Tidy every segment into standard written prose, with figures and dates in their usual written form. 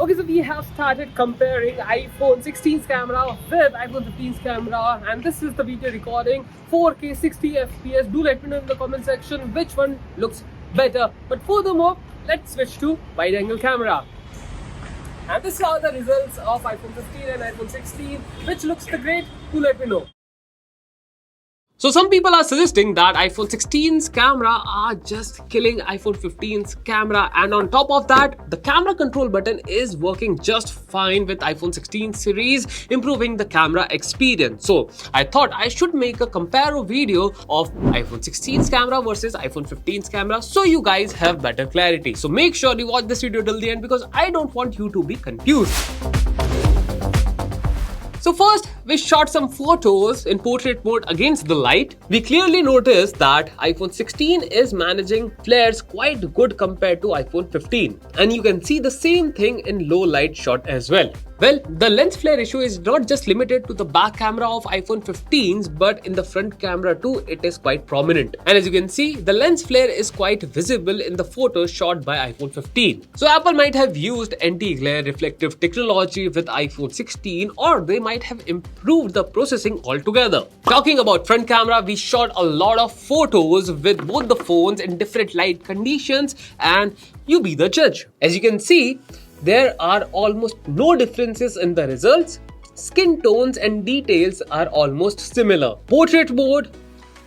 Okay, so we have started comparing iPhone 16's camera with iPhone 15's camera, and this is the video recording 4K 60 FPS. Do let me know in the comment section which one looks better. But furthermore, let's switch to wide angle camera. And this are the results of iPhone 15 and iPhone 16. Which looks the great? Do let me know. So some people are suggesting that iPhone 16's camera are just killing iPhone 15's camera, and on top of that, the camera control button is working just fine with iPhone 16 series, improving the camera experience. So I thought I should make a comparo video of iPhone 16's camera versus iPhone 15's camera so you guys have better clarity. So make sure you watch this video till the end because I don't want you to be confused. So first, we shot some photos in portrait mode against the light. We clearly noticed that iPhone 16 is managing flares quite good compared to iPhone 15. And you can see the same thing in low light shot as well. Well, the lens flare issue is not just limited to the back camera of iPhone 15s, but in the front camera too, it is quite prominent. And as you can see, the lens flare is quite visible in the photos shot by iPhone 15. So Apple might have used anti-glare reflective technology with iPhone 16, or they might have improved the processing altogether. Talking about front camera, we shot a lot of photos with both the phones in different light conditions, and you be the judge. As you can see, there are almost no differences in the results. Skin tones and details are almost similar. Portrait mode,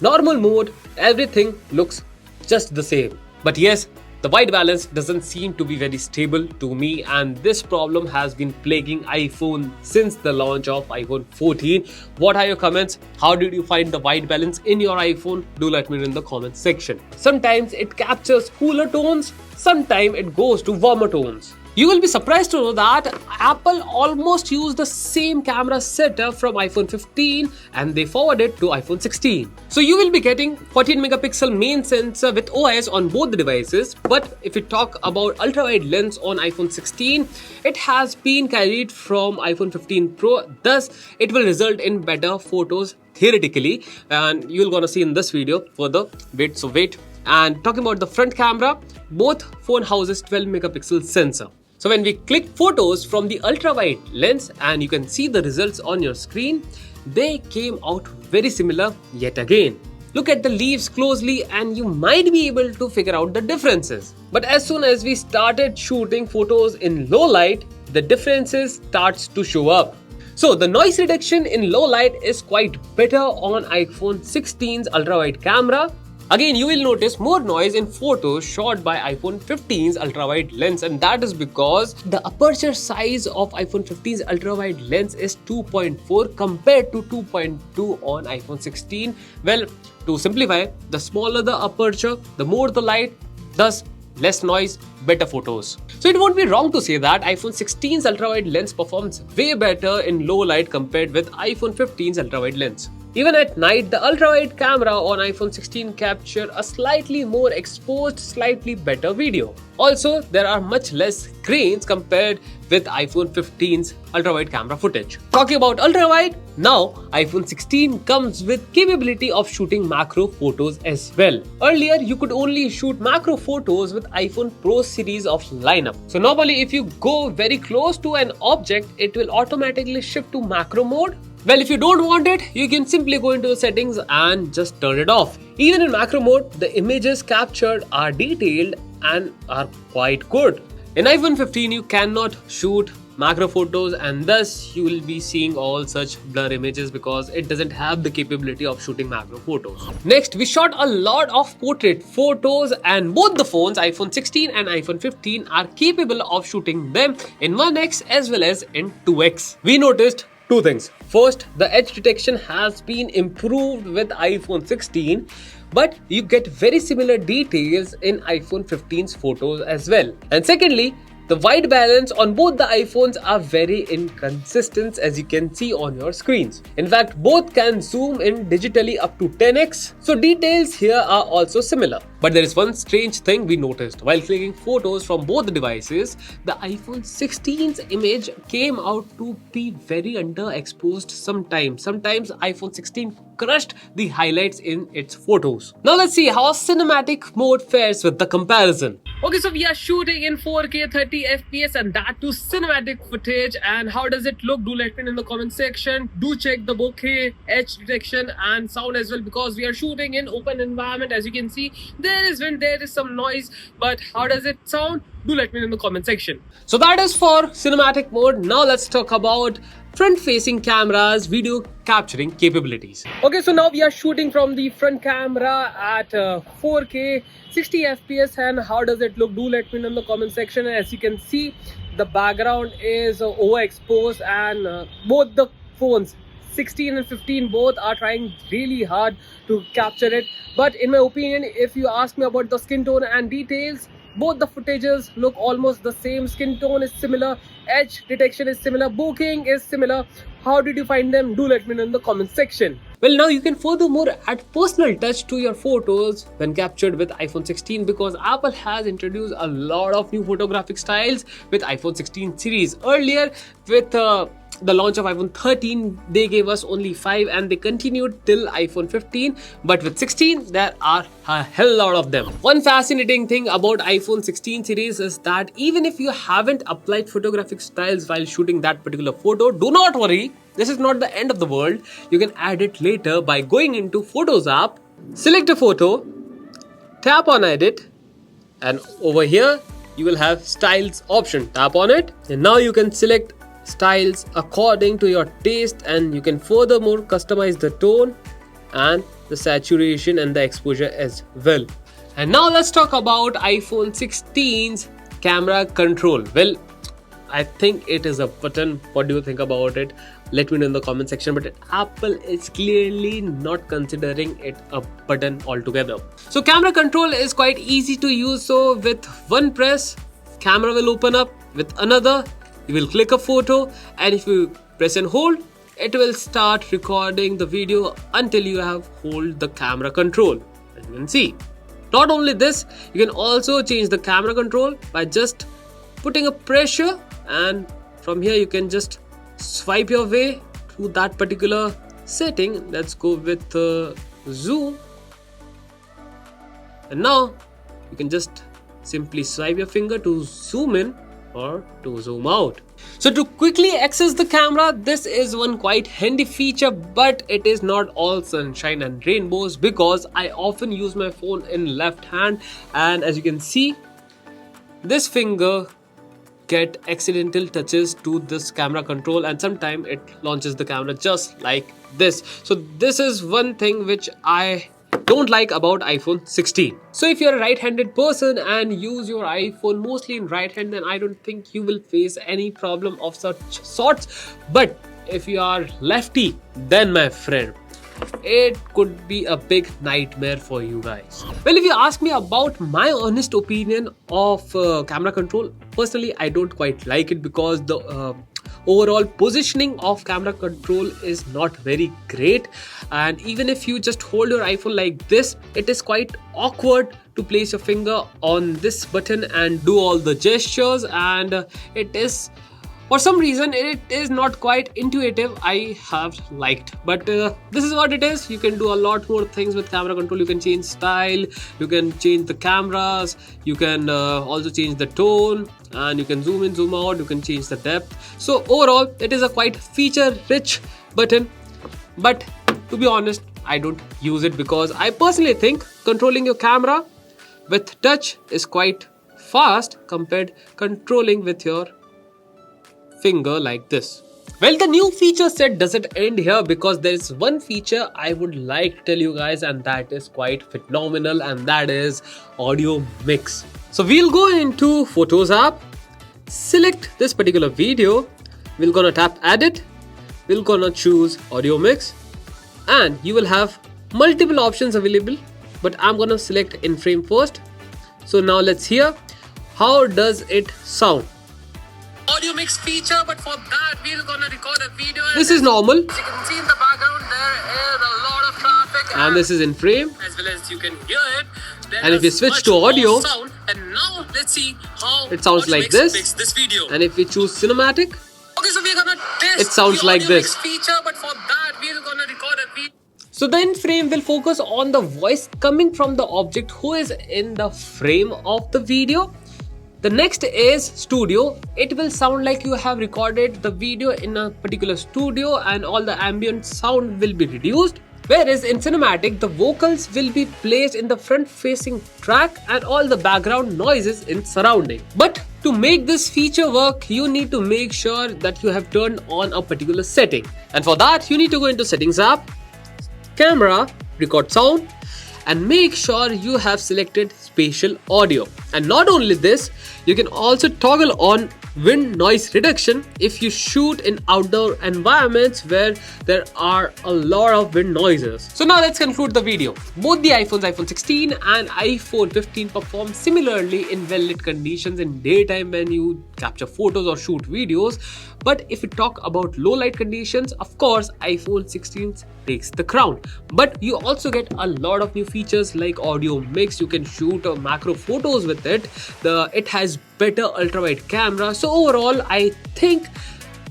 normal mode, everything looks just the same. But yes, the white balance doesn't seem to be very stable to me, and this problem has been plaguing iPhone since the launch of iPhone 14. What are your comments? How did you find the white balance in your iPhone? Do let me know in the comments section. Sometimes it captures cooler tones, sometimes it goes to warmer tones. You will be surprised to know that Apple almost used the same camera setup from iPhone 15 and they forwarded to iPhone 16. So you will be getting 14 megapixel main sensor with OIS on both the devices. But if we talk about ultra-wide lens on iPhone 16, it has been carried from iPhone 15 Pro. Thus, it will result in better photos theoretically, and you're gonna see in this video further. Wait. And talking about the front camera, both phone houses 12 megapixel sensor. So when we click photos from the ultra-wide lens and you can see the results on your screen, they came out very similar yet again. Look at the leaves closely and you might be able to figure out the differences. But as soon as we started shooting photos in low light, the differences starts to show up. So the noise reduction in low light is quite better on iPhone 16's ultra-wide camera. Again, you will notice more noise in photos shot by iPhone 15's ultra-wide lens, and that is because the aperture size of iPhone 15's ultra-wide lens is 2.4 compared to 2.2 on iPhone 16. Well, to simplify, the smaller the aperture, the more the light, thus less noise, better photos. So it won't be wrong to say that iPhone 16's ultra-wide lens performs way better in low light compared with iPhone 15's ultra-wide lens. Even at night, the ultra-wide camera on iPhone 16 capture a slightly more exposed, slightly better video. Also, there are much less grains compared with iPhone 15's ultra-wide camera footage. Talking about ultra-wide, now iPhone 16 comes with capability of shooting macro photos as well. Earlier, you could only shoot macro photos with iPhone Pro series of lineup. So normally, if you go very close to an object, it will automatically shift to macro mode. Well, if you don't want it, you can simply go into the settings and just turn it off. Even in macro mode, the images captured are detailed and are quite good. In iPhone 15, you cannot shoot macro photos and thus you will be seeing all such blur images because it doesn't have the capability of shooting macro photos. Next, we shot a lot of portrait photos and both the phones, iPhone 16 and iPhone 15, are capable of shooting them in 1x as well as in 2x. We noticed two things. First, the edge detection has been improved with iPhone 16, but you get very similar details in iPhone 15's photos as well. And secondly, the white balance on both the iPhones are very inconsistent, as you can see on your screens. In fact, both can zoom in digitally up to 10x, so details here are also similar. But there is one strange thing we noticed. While clicking photos from both the devices, the iPhone 16's image came out to be very underexposed sometimes. Sometimes iPhone 16 crushed the highlights in its photos. Now let's see how cinematic mode fares with the comparison. Okay, so we are shooting in 4K 30 FPS and that too cinematic footage. And how does it look? Do let me know in the comment section. Do check the bokeh, edge detection and sound as well, because we are shooting in open environment. As you can see, there is wind, there is some noise, but how does it sound? Do let me know in the comment section. So that is for cinematic mode. Now let's talk about front-facing cameras, video capturing capabilities. Okay, so now we are shooting from the front camera at 4K 60 FPS, and how does it look? Do let me know in the comment section. As you can see, the background is overexposed, and both the phones 16 and 15 both are trying really hard to capture it. But in my opinion, if you ask me about the skin tone and details, both the footages look almost the same. Skin tone is similar, edge detection is similar, bokeh is similar. How did you find them? Do let me know in the comment section. Well, now you can furthermore add personal touch to your photos when captured with iPhone 16, because Apple has introduced a lot of new photographic styles with iPhone 16 series. Earlier with the launch of iPhone 13, they gave us only 5 and they continued till iPhone 15. But with 16, there are a hell lot of them. One fascinating thing about iPhone 16 series is that even if you haven't applied photographic styles while shooting that particular photo, do not worry. This is not the end of the world. You can add it later by going into Photos app, select a photo, tap on edit, and over here you will have styles option. Tap on it and now you can select styles according to your taste, and you can furthermore customize the tone and the saturation and the exposure as well. And now let's talk about iPhone 16's camera control. Well, I think it is a button. What do you think about it? Let me know in the comment section. But Apple is clearly not considering it a button altogether. So camera control is quite easy to use. So with one press, camera will open up. With another, you will click a photo, and if you press and hold, it will start recording the video until you have hold the camera control. As you can see. Not only this, you can also change the camera control by just putting a pressure, and from here you can just swipe your way to that particular setting. Let's go with zoom, and now you can just simply swipe your finger to zoom in or to zoom out. So to quickly access the camera, this is one quite handy feature, but it is not all sunshine and rainbows, because I often use my phone in left hand, and as you can see, this finger get accidental touches to this camera control, and sometimes it launches the camera just like this. So this is one thing which I don't like about iPhone 16. So if you're a right-handed person and use your iPhone mostly in right hand, then I don't think you will face any problem of such sorts. But if you are lefty, then my friend, it could be a big nightmare for you guys. Well, if you ask me about my honest opinion of camera control, personally I don't quite like it, because the overall positioning of camera control is not very great, and even if you just hold your iPhone like this, it is quite awkward to place your finger on this button and do all the gestures, and it is, for some reason, it is not quite intuitive. I have liked, but this is what it is. You can do a lot more things with camera control. You can change style, you can change the cameras, you can also change the tone, and you can zoom in, zoom out, you can change the depth. So overall, it is a quite feature rich button, but to be honest, I don't use it, because I personally think controlling your camera with touch is quite fast compared controlling with your finger like this. Well, the new feature set doesn't end here, because there is one feature I would like to tell you guys, and that is quite phenomenal, and that is audio mix. So we'll go into Photos app, select this particular video, we're gonna tap edit, we're gonna choose audio mix, and you will have multiple options available, but I'm gonna select in frame first. So now let's hear how does it sound. Audio mix feature, but for that we're gonna record a video. This is normal. As you can see in the background, there is a lot of traffic. and this is in frame, as well as you can hear it. And if we switch to audio, sound, and now let's see how it sounds like this. Video. And if we choose cinematic, okay, so we're gonna test it sounds the like audio this. mix feature, but for that we're gonna record a video. So the in frame will focus on the voice coming from the object who is in the frame of the video. The next is studio. It will sound like you have recorded the video in a particular studio and all the ambient sound will be reduced. Whereas in cinematic, the vocals will be placed in the front facing track and all the background noises in surrounding. But to make this feature work, you need to make sure that you have turned on a particular setting. And for that, you need to go into settings app, camera, record sound, and make sure you have selected spatial audio. And not only this, you can also toggle on wind noise reduction if you shoot in outdoor environments where there are a lot of wind noises. So now let's conclude the video. Both the iPhones iPhone 16 and iPhone 15 perform similarly in well-lit conditions in daytime when you capture photos or shoot videos. But if we talk about low light conditions, of course iPhone 16 takes the crown. But you also get a lot of new features like audio mix. You can shoot macro photos with it. It has better ultra wide camera. So overall, I think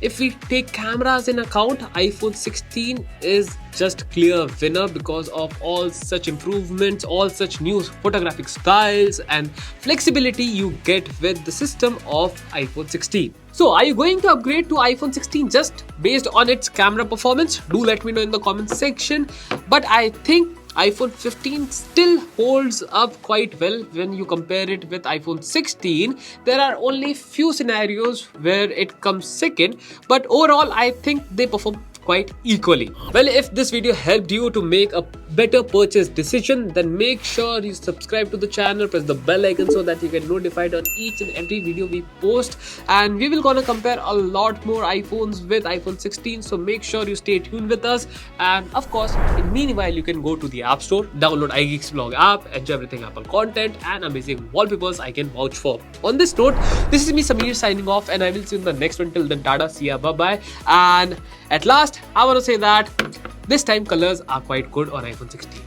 if we take cameras in account, iPhone 16 is just clear winner because of all such improvements, all such new photographic styles and flexibility you get with the system of iPhone 16. So are you going to upgrade to iPhone 16 just based on its camera performance? Do let me know in the comment section. But I think iPhone 15 still holds up quite well when you compare it with iPhone 16. There are only few scenarios where it comes second, but overall I think they perform quite equally. Well, if this video helped you to make a better purchase decision, then make sure you subscribe to the channel, press the bell icon so that you get notified on each and every video we post. And we will gonna compare a lot more iPhones with iPhone 16, so make sure you stay tuned with us. And of course, in meanwhile, you can go to the App Store, download iGeeksblog app, enjoy everything Apple content and amazing wallpapers I can vouch for. On this note, this is me Samir signing off, and I will see you in the next one. Till then, tada, see ya, bye bye. And at last, I want to say that this time colors are quite good on iPhone 16.